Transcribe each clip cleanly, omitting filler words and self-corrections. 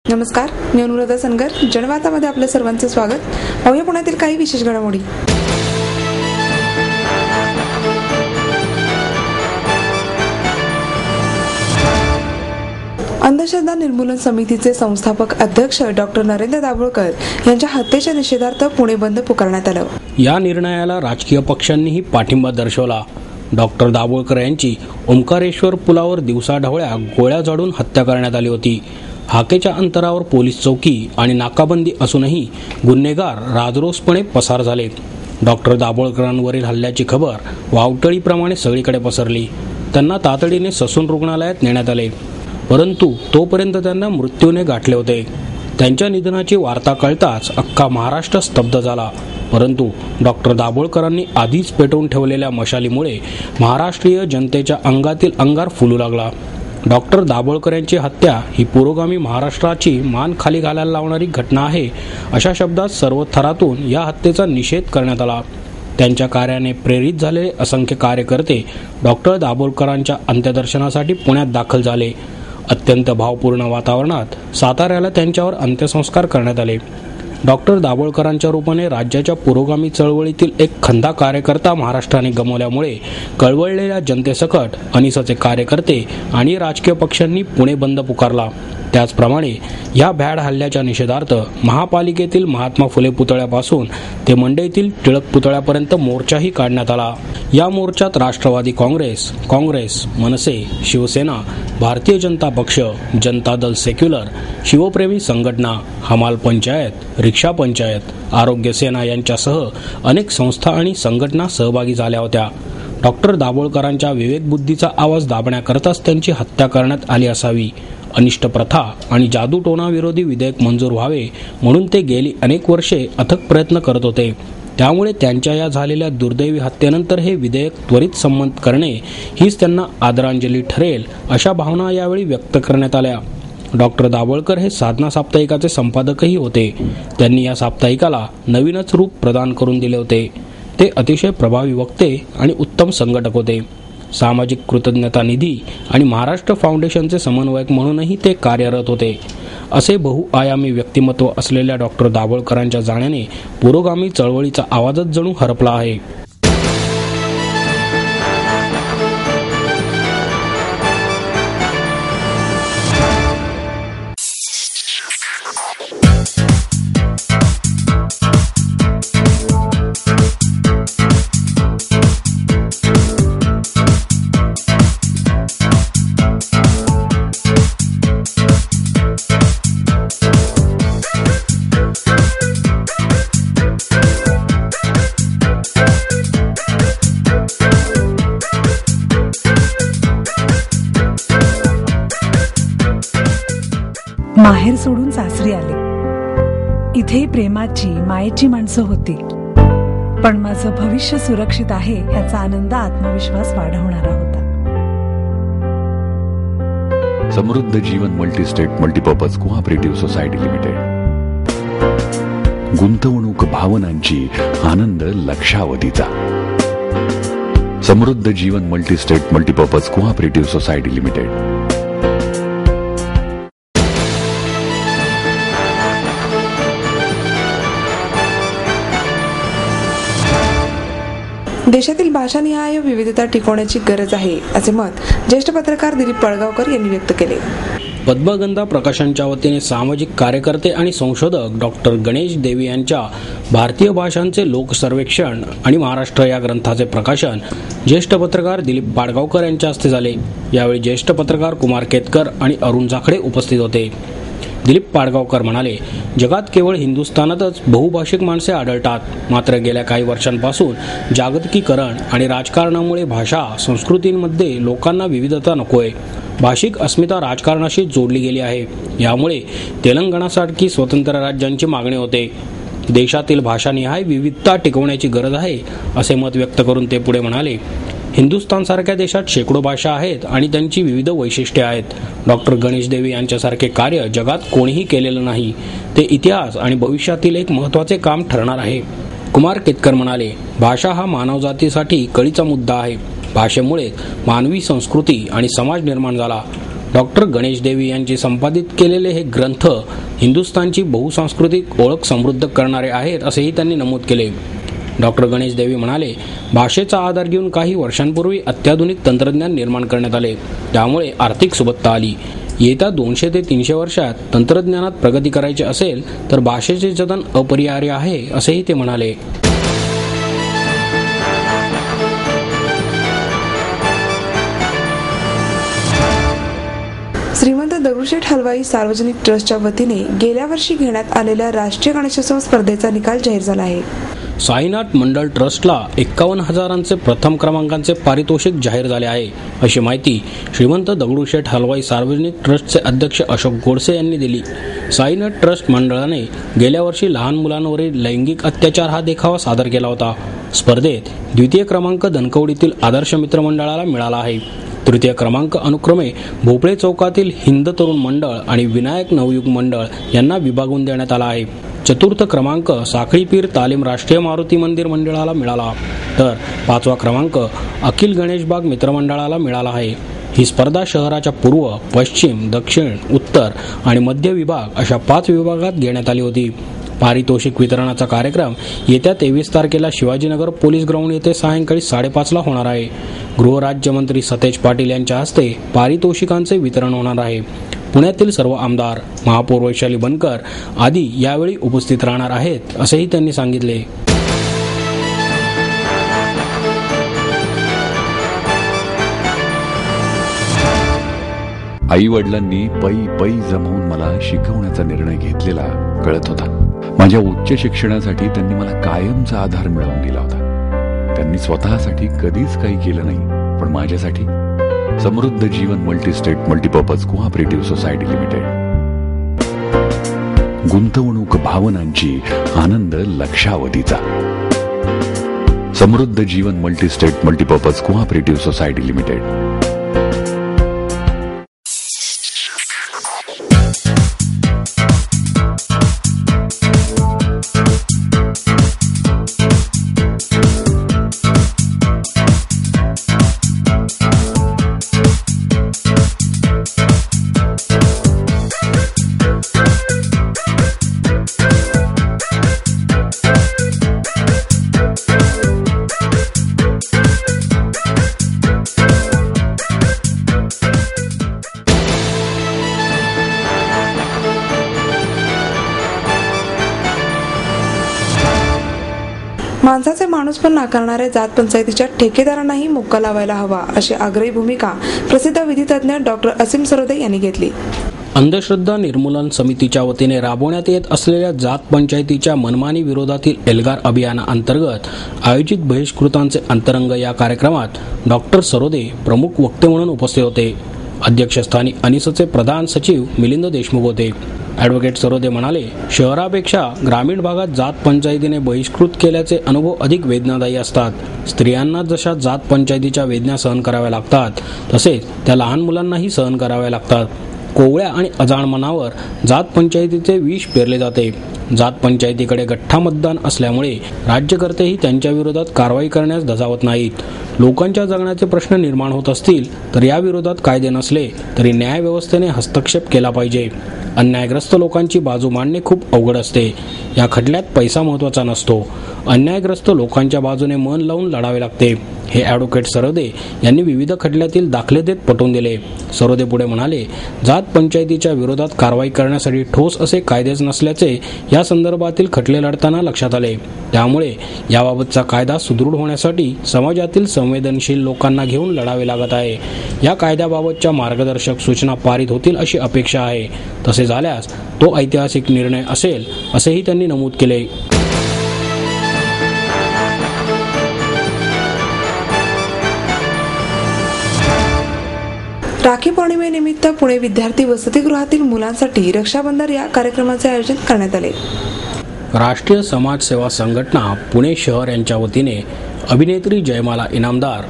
नमस्कार, मी अनुराधा सनगर. जनवार्तामध्ये आपलं सर्वांचं स्वागत. पाहूया पुण्यातील काही विशेष घडामोडी. अंधश्रद्धा निर्मूलन समितीचे संस्थापक अध्यक्ष डॉक्टर नरेंद्र दाभोळकर यांच्या हत्येच्या निषेधार्थ पुणे बंद पुकारण्यात आलं. या निर्णयाला राजकीय पक्षांनीही पाठिंबा दर्शवला. डॉक्टर दाभोळकर यांची ओंकारेश्वर पुलावर दिवसाढवळ्या गोळ्या झाडून हत्या करण्यात आली होती. हाकेच्या अंतरावर पोलीस चौकी आणि नाकाबंदी असूनही गुन्हेगार राजरोसपणे पसार झाले. डॉक्टर दाभोळकरांवरील हल्ल्याची खबर वावटळीप्रमाणे सगळीकडे पसरली. त्यांना तातडीने ससून रुग्णालयात नेण्यात आले, परंतु तोपर्यंत त्यांना मृत्यूने गाठले होते. त्यांच्या निधनाची वार्ता कळताच अख्खा महाराष्ट्र स्तब्ध झाला. परंतु डॉक्टर दाभोळकरांनी आधीच पेटवून ठेवलेल्या मशालीमुळे महाराष्ट्रीय जनतेच्या अंगातील अंगार फुलू लागला. डॉक्टर दाभोळकर यांची हत्या ही पुरोगामी महाराष्ट्राची मान खाली घालायला लावणारी घटना आहे, अशा शब्दात सर्व थरातून या हत्येचा निषेध करण्यात आला. त्यांच्या कार्याने प्रेरित झालेले असंख्य कार्यकर्ते डॉक्टर दाभोळकरांच्या अंत्यदर्शनासाठी पुण्यात दाखल झाले. अत्यंत भावपूर्ण वातावरणात साताऱ्याला त्यांच्यावर अंत्यसंस्कार करण्यात आले. डॉक्टर दाभोळकरांच्या रूपाने राज्याच्या पुरोगामी चळवळीतील एक खंदा कार्यकर्ता महाराष्ट्राने गमावल्यामुळे कळवळलेल्या जनतेसकट अनिसाचे कार्यकर्ते आणि राजकीय पक्षांनी पुणे बंद पुकारला. त्याचप्रमाणे या भ्याड हल्ल्याच्या निषेधार्थ महापालिकेतील महात्मा फुले पुतळ्यापासून ते मंडईतील टिळक पुतळ्यापर्यंत मोर्चाही काढण्यात आला. या मोर्चात राष्ट्रवादी काँग्रेस, मनसे, शिवसेना, भारतीय जनता पक्ष, जनता दल सेक्युलर, शिवप्रेमी संघटना, हमाल पंचायत, रिक्षा पंचायत, आरोग्य सेना यांच्यासह अनेक संस्था आणि संघटना सहभागी झाल्या होत्या. डॉक्टर दाभोळकरांच्या विवेकबुद्धीचा आवाज दाबण्याकरताच त्यांची हत्या करण्यात आली असावी. अनिष्ट प्रथा आणि जादूटोणा विरोधी विधेयक मंजूर व्हावे म्हणून ते गेली अनेक वर्षे अथक प्रयत्न करत होते. त्यामुळे त्यांच्या या झालेल्या दुर्दैवी हत्येनंतर हे विधेयक त्वरित संमत करणे हीच त्यांना आदरांजली ठरेल, अशा भावना यावेळी व्यक्त करण्यात आल्या. डॉक्टर दाभोळकर हे साधना साप्ताहिकाचे संपादकही होते. त्यांनी या साप्ताहिकाला नवीनच रूप प्रदान करून दिले होते. ते अतिशय प्रभावी वक्ते आणि उत्तम संघटक होते. सामाजिक कृतज्ञता निधी आणि महाराष्ट्र फाउंडेशनचे समन्वयक म्हणूनही ते कार्यरत होते. असे बहुआयामी व्यक्तिमत्व असलेल्या डॉक्टर दाभोळकरांच्या जाण्याने पुरोगामी चळवळीचा आवाजच जणू हरपला आहे. माहेर सोडून सासरी आले. इथे प्रेमाची मायेची माणसं होती, पण माझं भविष्य सुरक्षित आहे ह्याचा आनंद, आत्मविश्वास वाढवणारा होता. Samruddha Jeevan multistate multipurpose cooperative society limited. गुंतवणूक भावनांची, आनंद लक्षावधीचा. Samruddha Jeevan multistate multipurpose cooperative society limited. देशातील भाषानिहाय विविधता टिकवण्याची गरज आहे, असे मत ज्येष्ठ पत्रकार दिलीप पाडगावकर यांनी व्यक्त केले. पद्मगंधा प्रकाशनच्या वतीने सामाजिक कार्यकर्ते आणि संशोधक डॉक्टर गणेश देवी यांच्या भारतीय भाषांचे लोकसर्वेक्षण आणि महाराष्ट्र या ग्रंथाचे प्रकाशन ज्येष्ठ पत्रकार दिलीप पाडगावकर यांच्या हस्ते झाले. यावेळी ज्येष्ठ पत्रकार कुमार केतकर आणि अरुण झाकडे उपस्थित होते. दिलीप पाडगावकर म्हणाले, जगात केवळ हिंदुस्थानातच बहुभाषिक माणसे आढळतात. मात्र गेल्या काही वर्षांपासून जागतिकीकरण आणि राजकारणामुळे भाषा संस्कृतींमध्ये लोकांना विविधता नकोय. भाषिक अस्मिता राजकारणाशी जोडली गेली आहे. यामुळे तेलंगणासारखी स्वतंत्र राज्यांची मागणी होते. देशातील भाषानिहाय विविधता टिकवण्याची गरज आहे, असे मत व्यक्त करून ते पुढे म्हणाले, हिंदुस्थानसारख्या देशात शेकडो भाषा आहेत आणि त्यांची विविध वैशिष्ट्ये आहेत. डॉक्टर गणेश देवी यांच्यासारखे कार्य जगात कोणीही केलेलं नाही. ते इतिहास आणि भविष्यातील एक महत्त्वाचे काम ठरणार आहे. कुमार केतकर म्हणाले, भाषा हा मानवजातीसाठी कळीचा मुद्दा आहे. भाषेमुळे मानवी संस्कृती आणि समाज निर्माण झाला. डॉक्टर गणेश देवी यांची संपादित केलेले हे ग्रंथ हिंदुस्थानची बहुसांस्कृतिक ओळख समृद्ध करणारे आहेत असेही त्यांनी नमूद केले. डॉक्टर गणेश देवी म्हणाले, भाषेचा आधार घेऊन काही वर्षांपूर्वी अत्याधुनिक तंत्रज्ञान निर्माण करण्यात आले, त्यामुळे आर्थिक सुबत्ता आली. येत्या 200 ते 300 वर्षात तंत्रज्ञानात प्रगती करायची असेल तर भाषेचे जतन अपरिहार्य आहे असेही ते म्हणाले. श्रीमंत दगडूशेठ हलवाई सार्वजनिक ट्रस्टच्या वतीने गेल्या वर्षी घेण्यात आलेल्या राष्ट्रीय गणेशोत्सव स्पर्धेचा निकाल जाहीर झाला आहे. साईनाथ मंडळ ट्रस्टला 51,000चे प्रथम क्रमांकाचे पारितोषिक जाहीर झाले आहे, अशी माहिती श्रीमंत दगडूशेठ हलवाई सार्वजनिक ट्रस्टचे अध्यक्ष अशोक गोडसे यांनी दिली. साईनाथ ट्रस्ट मंडळाने गेल्या वर्षी लहान मुलांवरील लैंगिक अत्याचार हा देखावा सादर केला होता. स्पर्धेत द्वितीय क्रमांक धनकवडीतील आदर्श मित्र मंडळाला मिळाला आहे. तृतीय क्रमांक अनुक्रमे भोपळे चौकातील हिंद तरुण मंडळ आणि विनायक नवयुग मंडळ यांना विभागून देण्यात आला आहे. चतुर्थ क्रमांक साखळी पीर तालीम राष्ट्रीय मारुती मंदिर मंडळाला मिळाला, तर 5वा क्रमांक अखिल गणेशबाग मित्रमंडळाला मिळाला आहे. ही स्पर्धा शहराच्या पूर्व, पश्चिम, दक्षिण, उत्तर आणि मध्य विभाग अशा 5 विभागात घेण्यात आली होती. पारितोषिक वितरणाचा कार्यक्रम येत्या 23 तारखेला शिवाजीनगर पोलीस ग्राउंड येथे सायंकाळी 5:30 होणार आहे. गृहराज्यमंत्री सतेज पाटील यांच्या हस्ते पारितोषिकांचे वितरण होणार आहे. पुण्यातील सर्व आमदार, महापौर वैशाली बनकर आदी यावेळी उपस्थित राहणार आहेत असेही त्यांनी सांगितले. आई वडिलांनी पै जमवून मला शिकवण्याचा निर्णय घेतलेला कळत होता. माझ्या उच्च शिक्षणासाठी त्यांनी मला कायमचा आधार मिळवून दिला होता. त्यांनी स्वतःसाठी कधीच काही केलं नाही, पण माझ्यासाठी Samruddha Jeevan multistate multipurpose cooperative society limited. गुंतवणूक भावनांची, आनंद लक्षावधीचा. Samruddha Jeevan multistate multipurpose cooperative society limited. माणसाचे माणूस पण नाकारणाऱ्या जात पंचायतीच्या ठेकेदारांनाही मुक्का लावायला हवा, अशी आग्रही भूमिका प्रसिद्ध विधितज्ञ डॉक्टर असीम सरोदे यांनी घेतली. अंधश्रद्धा निर्मूलन समितीच्या वतीने राबवण्यात येत असलेल्या जात पंचायतीच्या मनमानी विरोधातील एल्गार अभियानाअंतर्गत आयोजित बहिष्कृतांचे अंतरंग या कार्यक्रमात डॉक्टर सरोदे प्रमुख वक्ते म्हणून उपस्थित होते. अध्यक्षस्थानी अनिसचे प्रधान सचिव मिलिंद देशमुख होते. ॲडव्होकेट सरोदे म्हणाले, शहरापेक्षा ग्रामीण भागात जात पंचायतीने बहिष्कृत केल्याचे अनुभव अधिक वेदनादायी असतात. स्त्रियांना जशा जात पंचायतीच्या वेदना सहन कराव्या लागतात, तसेच त्या लहान मुलांनाही सहन कराव्या लागतात. कोवळ्या आणि अजाण मनावर जात पंचायतीचे विष पेरले जाते. जात पंचायतीकडे गठ्ठा मतदान असल्यामुळे राज्यकर्तेही त्यांच्या विरोधात कारवाई करण्यास धजावत नाहीत. लोकांच्या जगण्याचे प्रश्न निर्माण होत असतील तर या विरोधात कायदे नसले तरी न्याय व्यवस्थेने हस्तक्षेप केला पाहिजे. अन्यायग्रस्त लोकांची बाजू मांडणे खूप अवघड असते. या खटल्यात पैसा महत्त्वाचा नसतो. अन्यायग्रस्त लोकांच्या बाजूने मन लावून लढावे लागते, हे ॲडव्होकेट सरोदे यांनी विविध खटल्यातील दाखले देत पटवून दिले. सरोदे पुढे म्हणाले, जात पंचायतीच्या विरोधात कारवाई करण्यासाठी ठोस असे कायदेच नसल्याचे या संदर्भातील खटले लढताना लक्षात आले. त्यामुळे याबाबतचा कायदा सुदृढ होण्यासाठी समाजातील संवेदनशील लोकांना घेऊन लढावे लागत आहे. या कायद्याबाबतच्या मार्गदर्शक सूचना पारित होतील अशी अपेक्षा आहे. तसे झाल्यास तो ऐतिहासिक निर्णय असेल असेही त्यांनी नमूद केले. राखी पौर्णिमेनिमित्त पुणे विद्यार्थी वसतिगृहातील मुलांसाठी रक्षाबंधन या कार्यक्रमाचे आयोजन करण्यात आले. राष्ट्रीय समाज सेवा संघटना पुणे शहर यांच्या वतीने अभिनेत्री जयमाला इनामदार,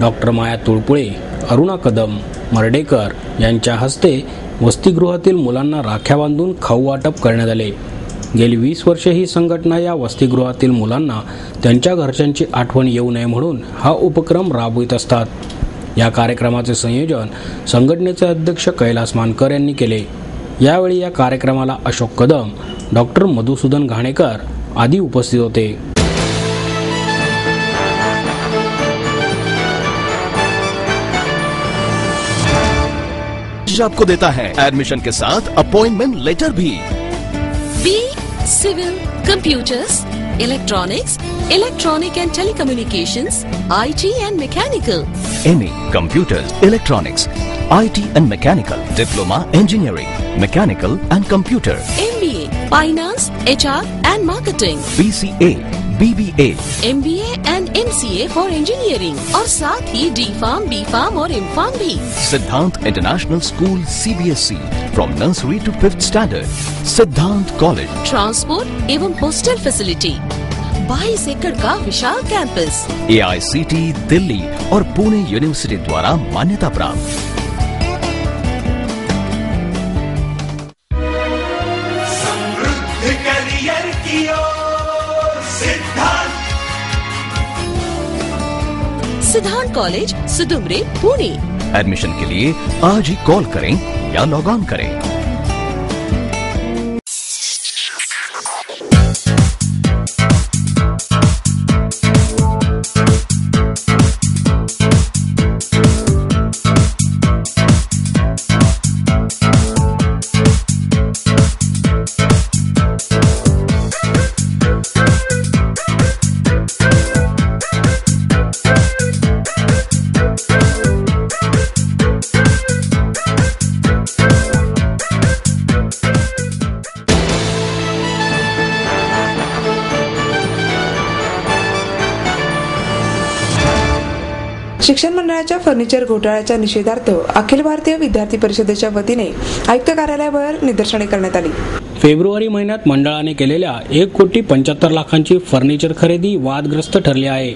डॉक्टर माया तुळपुळे, अरुणा कदम, मर्डेकर यांच्या हस्ते वसतिगृहातील मुलांना राख्या बांधून खाऊ वाटप करण्यात आले. गेली 20 वर्षे ही संघटना या वसतिगृहातील मुलांना त्यांच्या घरच्यांची आठवण येऊ नये म्हणून हा उपक्रम राबवित असतात. या कार्यक्रमाचे संयोजन संघटनेचे अध्यक्ष कैलास मानकर यांनी केले. यावेळी या कार्यक्रमाला अशोक कदम, डॉक्टर मधुसूदन घाणेकर आदी उपस्थित होते. आपको देता है एडमिशन के साथ अपॉइंटमेंट लेटर भी. B civil, computers, electronics, electronic and telecommunications, IT and mechanical. MA computers, electronics, IT and mechanical, diploma engineering, mechanical and computer. MBA finance, HR and marketing. BCA, BBA, MBA and MCA for engineering और साथ ही D.Pharm, B.Pharm और M.Pharm भी. Siddhant international school CBSE from nursery to 5th standard. Siddhant college. Transport एवं hostel facility. 22 एकड़ का विशाल campus. AICT Delhi और Pune university द्वारा मान्यता प्राप्त. सिद्धांत कॉलेज, सुदुमरे, पुणे. एडमिशन के लिए आज ही कॉल करें या लॉग ऑन करें. शिक्षण मंडळाच्या फर्निचर घोटाळ्याच्या निषेधार्थ अखिल भारतीय विद्यार्थी परिषदेच्या वतीने आयुक्त कार्यालयावर निदर्शने करण्यात आली. फेब्रुवारी महिन्यात मंडळाने केलेल्या 1,75,00,000ची फर्निचर खरेदी वादग्रस्त ठरली आहे.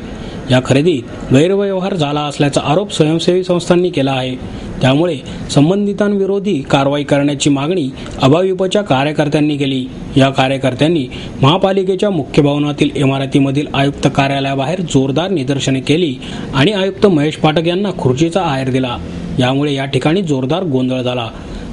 या खरेदीत गैरव्यवहार झाला असल्याचा आरोप स्वयंसेवी संस्थांनी केला आहे. त्यामुळे संबंधितांविरोधी कारवाई करण्याची मागणी अभाविपच्या कार्यकर्त्यांनी केली. या कार्यकर्त्यांनी महापालिकेच्या मुख्य भवनातील इमारतीमधील आयुक्त कार्यालयाबाहेर जोरदार निदर्शने केली आणि आयुक्त महेश पाठक यांना खुर्चीचा आहेर दिला. यामुळे या ठिकाणी जोरदार गोंधळ झाला.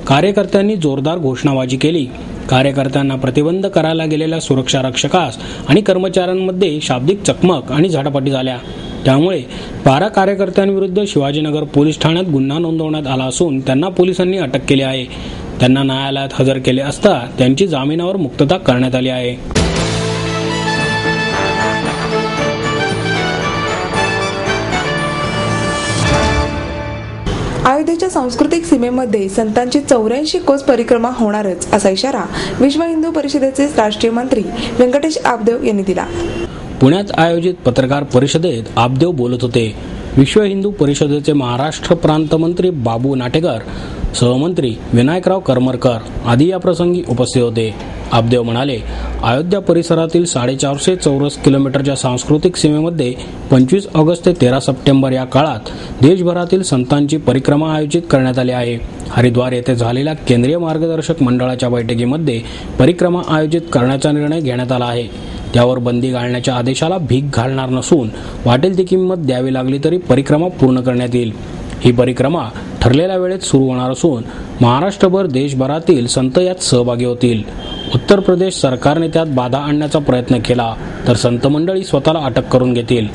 कार्यकर्त्यांनी जोरदार घोषणाबाजी केली. कार्यकर्त्यांना प्रतिबंध करायला गेलेल्या सुरक्षा रक्षकास आणि कर्मचाऱ्यांमध्ये शाब्दिक चकमक आणि झटापटी झाल्या. त्यामुळे 12 कार्यकर्त्यांविरुद्ध शिवाजीनगर पोलीस ठाण्यात गुन्हा नोंदवण्यात आला असून त्यांना पोलिसांनी अटक केली आहे. त्यांना न्यायालयात हजर केले असता त्यांची जामिनावर मुक्तता करण्यात आली आहे. अयोध्येच्या सांस्कृतिक सीमेमध्ये संतांची 84 कोस परिक्रमा होणारच असा इशारा विश्व हिंदू परिषदेचे राष्ट्रीय मंत्री व्यंकटेश आबदेव यांनी दिला. पुण्यात आयोजित पत्रकार परिषदेत आबदेव बोलत होते. विश्व हिंदू परिषदेचे महाराष्ट्र प्रांत मंत्री बाबू नाटेकर, सहमंत्री विनायकराव करमरकर आदी या प्रसंगी उपस्थित होते. आबदेव म्हणाले, अयोध्या परिसरातील 450 चौरस किलोमीटरच्या सांस्कृतिक सीमेमध्ये 25 ऑगस्ट ते 13 सप्टेंबर या काळात देशभरातील संतांची परिक्रमा आयोजित करण्यात आली आहे. हरिद्वार येथे झालेल्या केंद्रीय मार्गदर्शक मंडळाच्या बैठकीमध्ये परिक्रमा आयोजित करण्याचा निर्णय घेण्यात आला आहे. त्यावर बंदी घालण्याच्या आदेशाला भीक घालणार नसून वाटेल ती किंमत द्यावी लागली तरी परिक्रमा पूर्ण करण्यात येईल. ही परिक्रमा ठरलेल्या वेळेत सुरू होणार असून महाराष्ट्रभर देशभरातील संत यात सहभागी होतील. उत्तर प्रदेश सरकारने त्यात बाधा आणण्याचा प्रयत्न केला तर संत मंडळी स्वतःला अटक करून घेतील.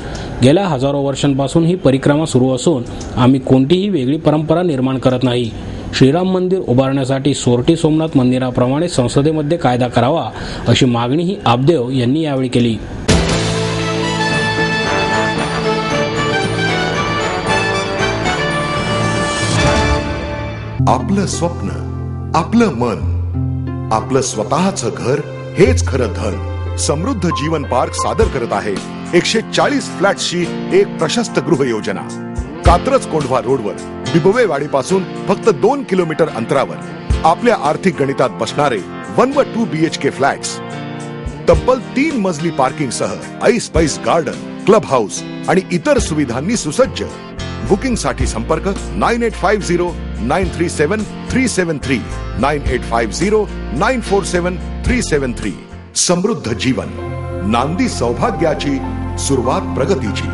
गेल्या हजारो वर्षांपासून ही परिक्रमा सुरू असून आम्ही कोणतीही वेगळी परंपरा निर्माण करत नाही. श्रीराम मंदिर उभारण्यासाठी सोरटी सोमनाथ मंदिराप्रमाणे संसदेमध्ये कायदा करावा अशी मागणीही आबदेव यांनी यावेळी केली. आपलं स्वप्न, आपलं मन, आपलं स्वतःचं घर हेच खरं धन. समृद्ध जीवन पार्क सादर करत आहे 140 फ्लॅट्सची एक प्रशस्त गृह योजना. कात्रज कोंढवा रोडवर बिबवेवाडीपासून फक्त 2 किलोमीटर अंतरावर आपल्या आर्थिक गणितात बसणारे 1 व 2 BHK फ्लॅट्स. तब्बल 3 मजली पार्किंग सह ऐस गार्डन, क्लब हाऊस आणि इतर सुविधांनी सुसज्ज. बुकिंग साठी संपर्क 9850937373 9850947373. समृद्ध जीवन, नांदी सौभाग्याची, सुरुवात प्रगतीची.